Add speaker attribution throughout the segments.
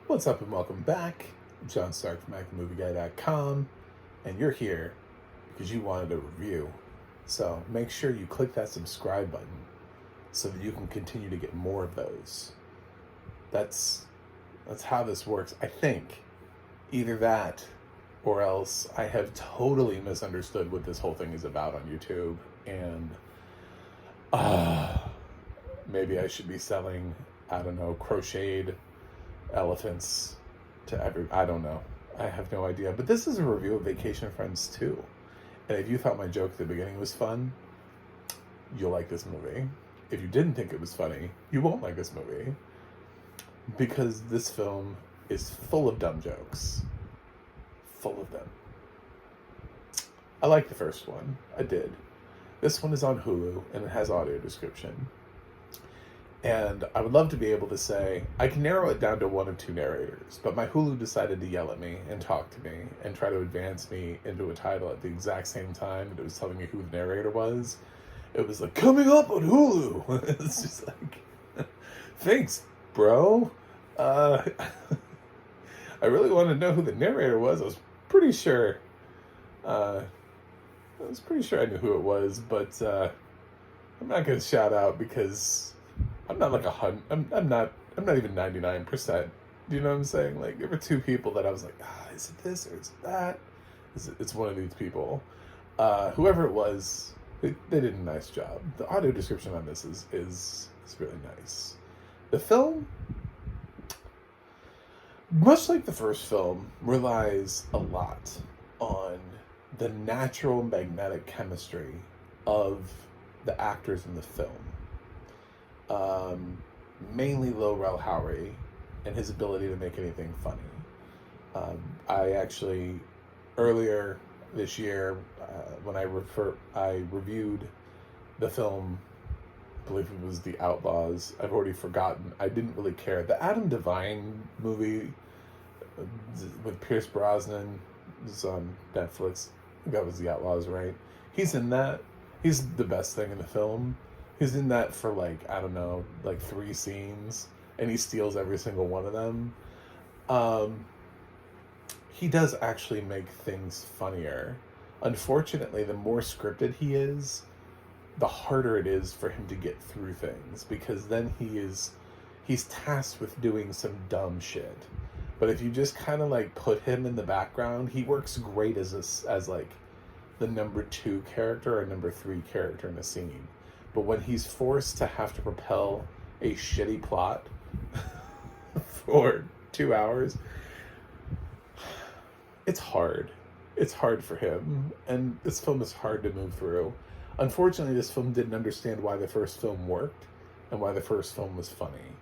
Speaker 1: What's up and welcome back. I'm John Stark from ActionMovieGuy.com, and you're here because you wanted a review. So make sure you click that subscribe button so that you can continue to get more of those. That's how this works. I think either that or else I have totally misunderstood what this whole thing is about on YouTube, and maybe I should be selling, I don't know, crocheted elephants to I don't know. I have no idea. But this is a review of Vacation Friends 2. And if you thought my joke at the beginning was fun, you'll like this movie. If you didn't think it was funny, you won't like this movie. Because this film is full of dumb jokes. Full of them. I like the first one. I did. This one is on Hulu, and it has audio description. And I would love to be able to say, I can narrow it down to one of two narrators, but my Hulu decided to yell at me and talk to me and try to advance me into a title at the exact same time that it was telling me who the narrator was. It was like, coming up on Hulu. It's just like, thanks, bro. I really wanted to know who the narrator was. I was pretty sure I knew who it was, but I'm not going to shout out because I'm not like I'm not even 99%. Do you know what I'm saying? Like, there were two people that I was like, is it this or is it that? It's one of these people. Whoever it was, they did a nice job. The audio description on this is really nice. The film, much like the first film, relies a lot on the natural magnetic chemistry of the actors in the film. Mainly Lowell Howery and his ability to make anything funny. I actually, earlier this year, when I reviewed the film, I believe it was The Outlaws. I've already forgotten. I didn't really care. The Adam Devine movie with Pierce Brosnan is on Netflix. I think that was The Outlaws, right? He's in that. He's the best thing in the film. He's in that for like, I don't know, like 3 scenes, and he steals every single one of them. He does actually make things funnier. Unfortunately, the more scripted he is, the harder it is for him to get through things, because then he's tasked with doing some dumb shit. But if you just kind of like put him in the background, he works great as like the number 2 character or number 3 character in a scene. But when he's forced to have to propel a shitty plot for 2 hours, it's hard. It's hard for him. And this film is hard to move through. Unfortunately, this film didn't understand why the first film worked and why the first film was funny.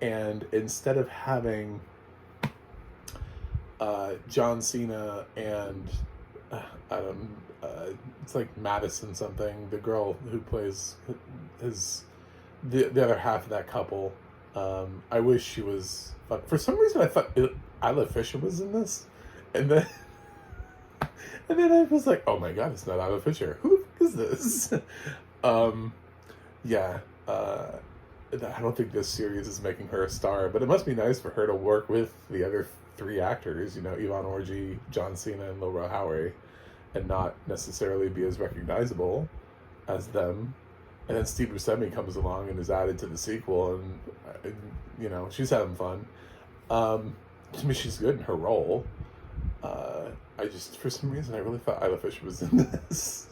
Speaker 1: And instead of having John Cena and it's like Madison something, the girl who plays the other half of that couple. I wish she was. For some reason, I thought Isla Fisher was in this, and then I was like, oh my god, it's not Isla Fisher. Who is this? Yeah. I don't think this series is making her a star, but it must be nice for her to work with the other 3 actors, you know, Yvonne Orji, John Cena, and Lowell Howery, and not necessarily be as recognizable as them. And then Steve Buscemi comes along and is added to the sequel, and you know, she's having fun. I mean, she's good in her role. I just, for some reason, I really thought Isla Fisher was in this.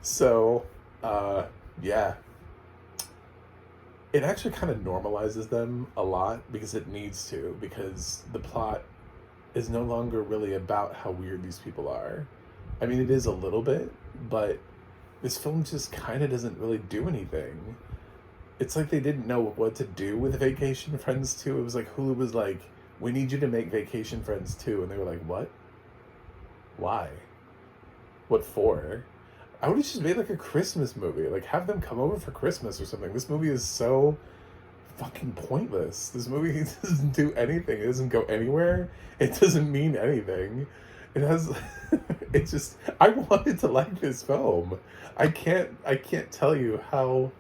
Speaker 1: So, yeah. It actually kind of normalizes them a lot, because it needs to, because the plot is no longer really about how weird these people are. I mean, it is a little bit, but this film just kind of doesn't really do anything. It's like they didn't know what to do with Vacation Friends 2. It was like Hulu was like, we need you to make Vacation Friends 2. And they were like, what? Why? What for? I would have just made like a Christmas movie. Like, have them come over for Christmas or something. This movie is so fucking pointless. This movie doesn't do anything. It doesn't go anywhere. It doesn't mean anything. It has, it's just, I wanted to like this film. I can't tell you how,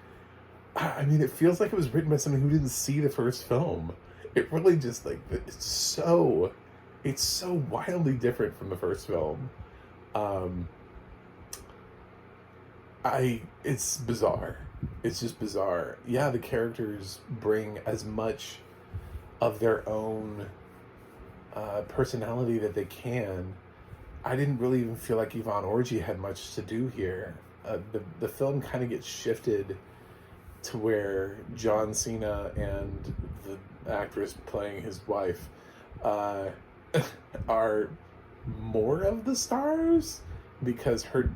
Speaker 1: I mean, it feels like it was written by someone who didn't see the first film. It really just like it's so wildly different from the first film. Um, it's bizarre. It's just bizarre. Yeah, the characters bring as much of their own personality that they can. I didn't really even feel like Yvonne Orji had much to do here. The film kind of gets shifted to where John Cena and the actress playing his wife uh, are more of the stars, because her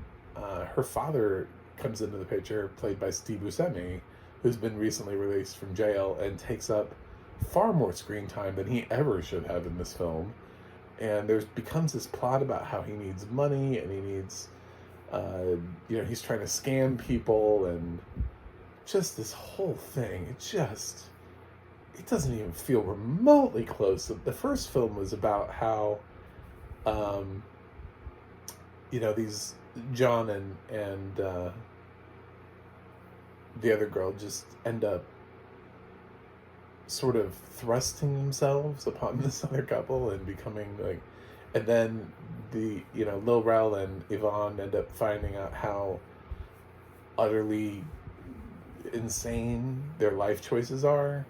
Speaker 1: father comes into the picture, played by Steve Buscemi, who's been recently released from jail and takes up far more screen time than he ever should have in this film. And there's becomes this plot about how he needs money, and he needs, he's trying to scam people, and just this whole thing. It doesn't even feel remotely close. The first film was about how, these John and the other girl just end up sort of thrusting themselves upon this other couple and becoming like, and then Lil Rel and Yvonne end up finding out how utterly insane their life choices are.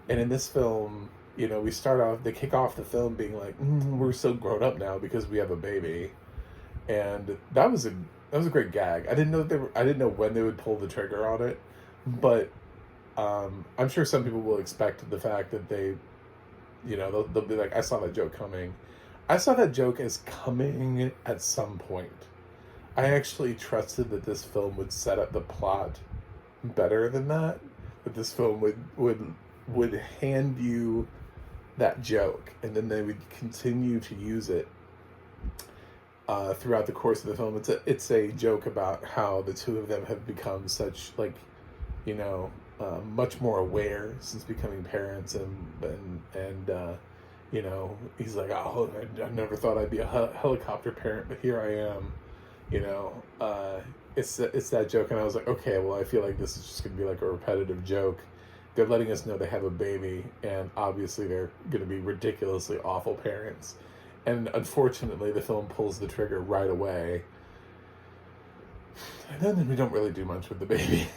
Speaker 1: And in this film, they kick off the film being like, we're so grown up now because we have a baby. And that was a great gag. I didn't know when they would pull the trigger on it, but I'm sure some people will expect the fact that they'll be like, I saw that joke coming. I saw that joke as coming at some point. I actually trusted that this film would set up the plot better than that. That this film would hand you that joke, and then they would continue to use it throughout the course of the film. It's a joke about how the two of them have become such much more aware since becoming parents, and he's like, oh, I never thought I'd be a helicopter parent, but here I am. It's that joke, and I was like, okay, well, I feel like this is just gonna be like a repetitive joke. They're letting us know they have a baby, and obviously they're gonna be ridiculously awful parents. And unfortunately, the film pulls the trigger right away. And then we don't really do much with the baby.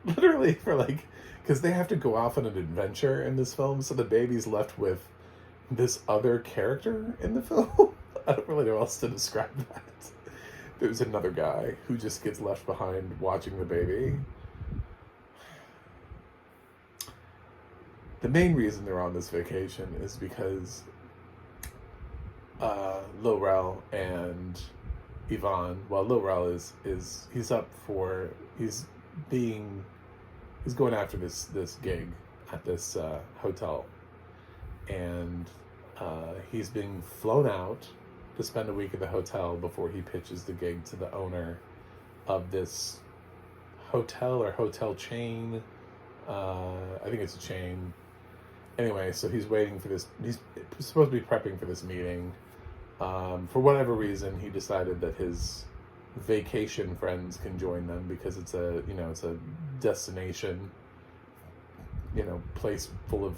Speaker 1: Literally, because they have to go off on an adventure in this film, so the baby's left with this other character in the film. I don't really know how else to describe that. There's another guy who just gets left behind watching the baby. The main reason they're on this vacation is because Lil Rel and Yvonne, well, Lil Rel he's going after this gig at this hotel, and he's being flown out to spend a week at the hotel before he pitches the gig to the owner of this hotel or hotel chain. I think it's a chain. Anyway, so he's waiting for this. He's supposed to be prepping for this meeting. For whatever reason, he decided that his vacation friends can join them because it's a destination, place full of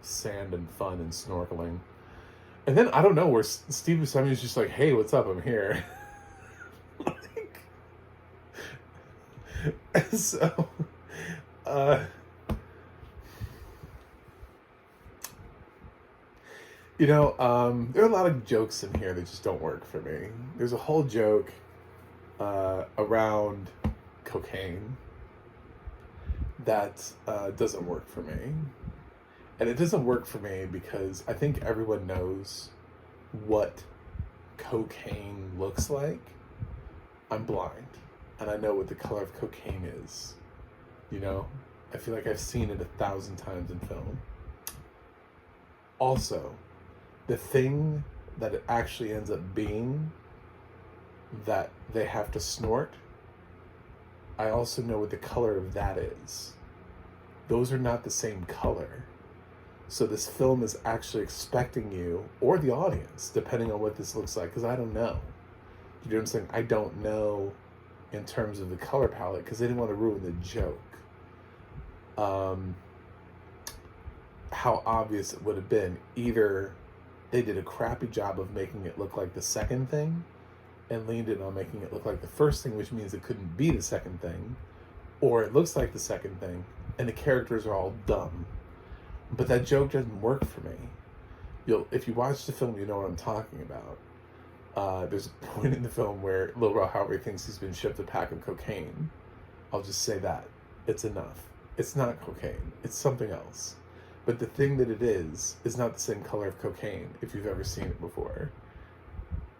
Speaker 1: sand and fun and snorkeling. And then I don't know where Steve Buscemi is just like, hey, what's up? I'm here. So, there are a lot of jokes in here that just don't work for me. There's a whole joke around cocaine that doesn't work for me. And it doesn't work for me because I think everyone knows what cocaine looks like. I'm blind, and I know what the color of cocaine is. I feel like I've seen it 1,000 times in film. Also, the thing that it actually ends up being that they have to snort, I also know what the color of that is. Those are not the same color. So this film is actually expecting you, or the audience, depending on what this looks like, because I don't know. You know what I'm saying? I don't know in terms of the color palette, because they didn't want to ruin the joke. how obvious it would have been. Either they did a crappy job of making it look like the second thing and leaned in on making it look like the first thing, which means it couldn't be the second thing, or it looks like the second thing and the characters are all dumb. But that joke doesn't work for me. If you watch the film, you know what I'm talking about. There's a point in the film where Lil Rel Howery thinks he's been shipped a pack of cocaine. I'll just say that. It's enough. It's not cocaine. It's something else. But the thing that it is not the same color of cocaine, if you've ever seen it before.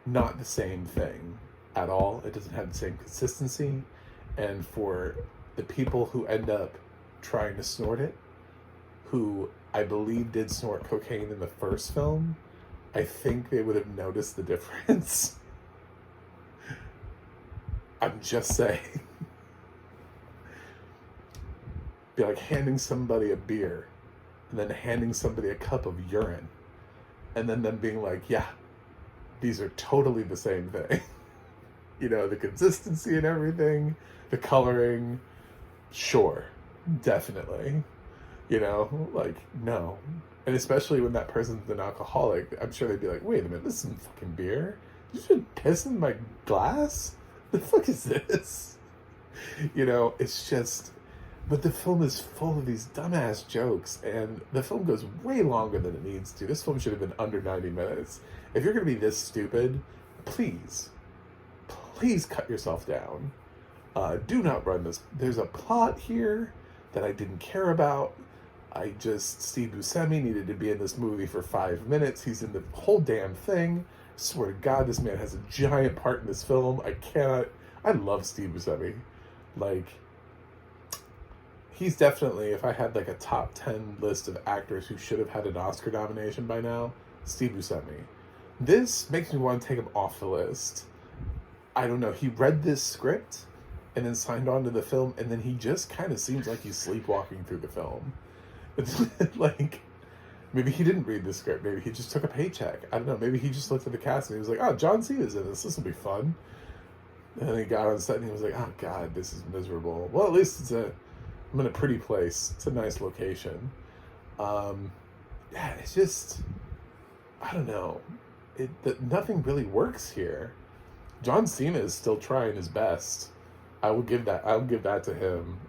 Speaker 1: Not the same thing at all. It doesn't have the same consistency. And for the people who end up trying to snort it, who I believe did snort cocaine in the first film, I think they would have noticed the difference. I'm just saying. Be like handing somebody a beer and then handing somebody a cup of urine and then them being like, yeah, these are totally the same thing. You know, the consistency and everything, the coloring, sure, definitely. You know, like, no. And especially when that person's an alcoholic, I'm sure they'd be like, wait a minute, this isn't fucking beer. You should piss in my glass? The fuck is this? You know, it's just... But the film is full of these dumbass jokes, and the film goes way longer than it needs to. This film should have been under 90 minutes. If you're going to be this stupid, please cut yourself down. Do not run this. There's a plot here that I didn't care about. Steve Buscemi needed to be in this movie for 5 minutes. He's in the whole damn thing. I swear to God, this man has a giant part in this film. I love Steve Buscemi. Like, he's definitely, if I had like a top 10 list of actors who should have had an Oscar nomination by now, Steve Buscemi. This makes me want to take him off the list. I don't know. He read this script and then signed on to the film, and then he just kind of seems like he's sleepwalking through the film. It's like, maybe he didn't read the script. Maybe he just took a paycheck. I don't know. Maybe he just looked at the cast and he was like, oh, John Cena's in this. This will be fun. And then he got on set and he was like, oh, God, this is miserable. Well, at least I'm in a pretty place. It's a nice location. Yeah, it's just, I don't know. Nothing really works here. John Cena is still trying his best. I'll give that to him.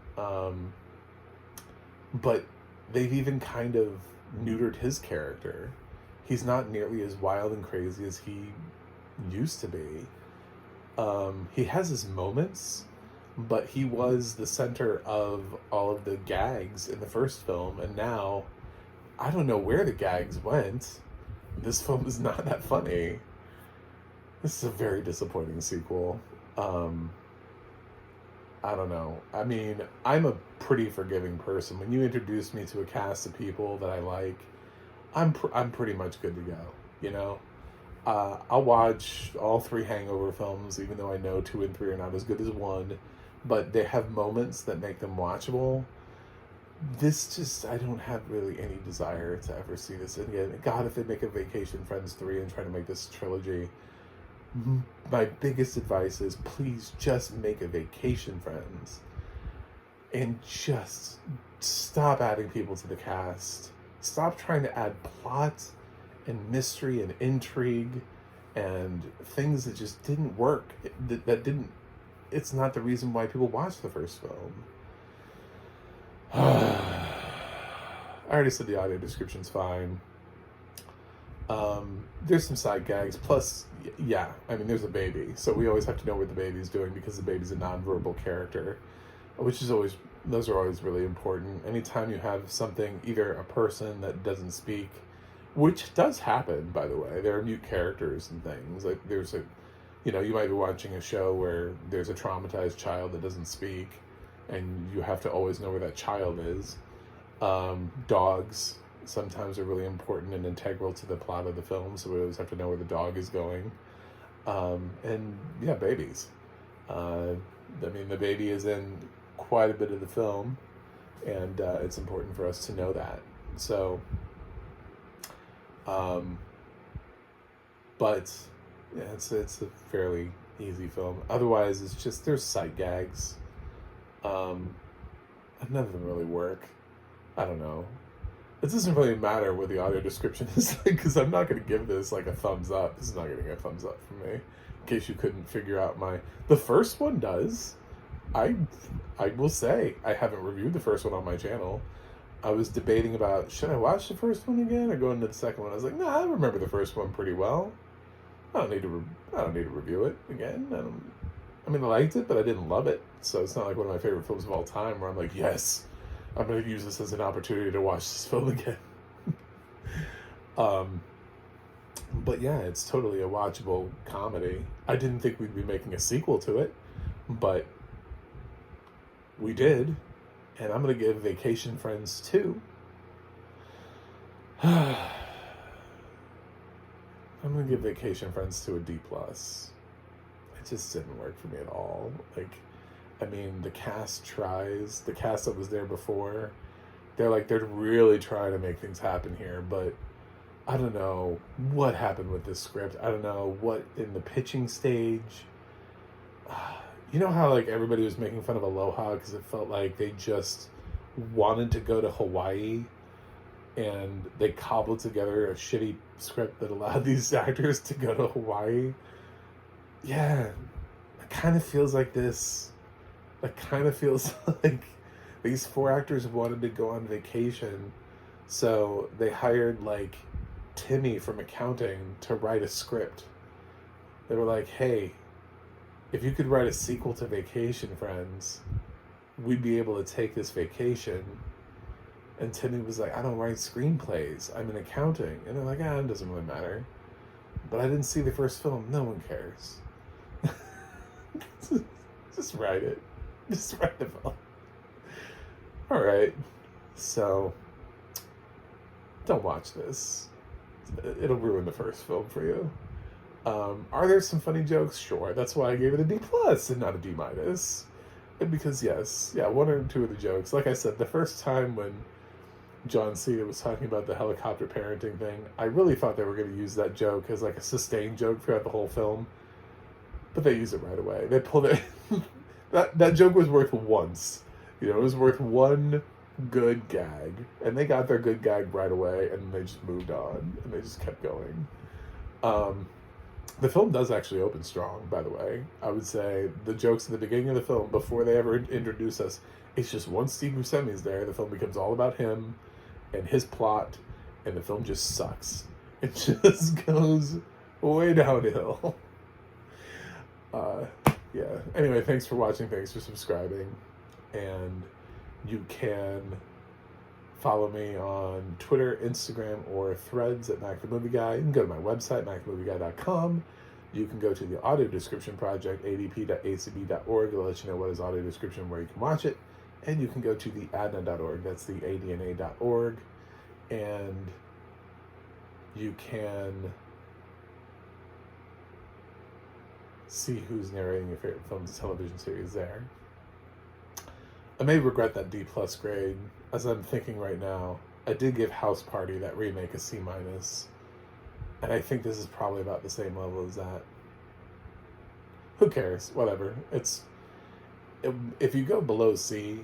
Speaker 1: But they've even kind of neutered his character. He's not nearly as wild and crazy as he used to be. He has his moments, but he was the center of all of the gags in the first film, and now I don't know where the gags went. This film is not that funny. This is a very disappointing sequel. I don't know. I mean, I'm a pretty forgiving person. When you introduce me to a cast of people that I like, I'm pretty much good to go, you know? I'll watch all 3 Hangover films, even though I know 2 and 3 are not as good as 1, but they have moments that make them watchable. I don't have really any desire to ever see this again. God, if they make a Vacation Friends 3 and try to make this trilogy, my biggest advice is please just make a Vacation Friends and just stop adding people to the cast. Stop trying to add plot and mystery and intrigue and things that just didn't work. It's not the reason why people watched the first film. I already said the audio description's fine. There's some side gags. Plus, yeah, I mean, there's a baby. So we always have to know what the baby's doing because the baby's a nonverbal character, those are always really important. Anytime you have something, either a person that doesn't speak, which does happen, by the way. There are mute characters and things. Like, you might be watching a show where there's a traumatized child that doesn't speak, and you have to always know where that child is. Dogs sometimes are really important and integral to the plot of the film, so we always have to know where the dog is going. And yeah, babies. I mean, the baby is in quite a bit of the film, and it's important for us to know that. So, but yeah, it's a fairly easy film. Otherwise, it's just, there's sight gags. None of them really work. I don't know. it doesn't really matter what the audio description is like, because I'm not going to give this like a thumbs up. This is not getting a thumbs up from me. In case you couldn't figure out the first one does. I will say, I haven't reviewed the first one on my channel. I was debating about, should I watch the first one again or go into the second one? I was like, nah, I remember the first one pretty well. I don't need to review it again. I liked it, but I didn't love it. So it's not like one of my favorite films of all time where I'm like, yes, I'm going to use this as an opportunity to watch this film again. But yeah, it's totally a watchable comedy. I didn't think we'd be making a sequel to it, but we did. And I'm going to give Vacation Friends 2. I'm going to give Vacation Friends 2 a D+. It just didn't work for me at all. The cast tries. The cast that was there before, they're really trying to make things happen here, but I don't know what happened with this script. I don't know what in the pitching stage. You know how everybody was making fun of Aloha because it felt like they just wanted to go to Hawaii and they cobbled together a shitty script that allowed these actors to go to Hawaii. Yeah, it kind of feels like this. It kind of feels like these 4 actors wanted to go on vacation, so they hired Timmy from accounting to write a script. They were like, hey, if you could write a sequel to Vacation Friends, we'd be able to take this vacation. And Timmy was like, I don't write screenplays. I'm in accounting. And they're like, it doesn't really matter. But I didn't see the first film. No one cares. Just write it. Just write the film. All right. So, don't watch this. It'll ruin the first film for you. Are there some funny jokes? Sure. That's why I gave it a D+ and not a D-. Because yes, 1 or 2 of the jokes. Like I said, the first time when John Cena was talking about the helicopter parenting thing, I really thought they were going to use that joke as a sustained joke throughout the whole film. But they used it right away. They pulled it. that joke was worth once. It was worth one good gag. And they got their good gag right away, and they just moved on. And they just kept going. The film does actually open strong, by the way. I would say the jokes at the beginning of the film, before they ever introduce us, it's just once Steve Buscemi's there, the film becomes all about him and his plot, and the film just sucks. It just goes way downhill. Yeah. Anyway, thanks for watching. Thanks for subscribing. And you can follow me on Twitter, Instagram, or Threads at Mac the Movie Guy. You can go to my website, macthemovieguy.com. You can go to the audio description project, adp.acb.org. It'll let you know what is audio description, where you can watch it. And you can go to the ADNA.org. That's the ADNA.org. And you can see who's narrating your favorite films and television series there. I may regret that D+ grade. As I'm thinking right now, I did give House Party, that remake, a C-. And I think this is probably about the same level as that. Who cares? Whatever. If you go below C,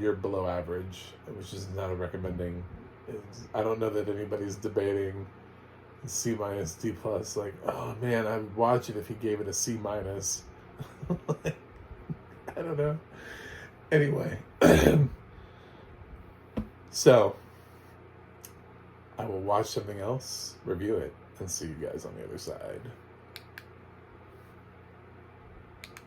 Speaker 1: you're below average, which is not a recommending. I don't know that anybody's debating C-, D+. Oh man, I would watch it if he gave it a C-. I don't know. Anyway, so I will watch something else, review it, and see you guys on the other side.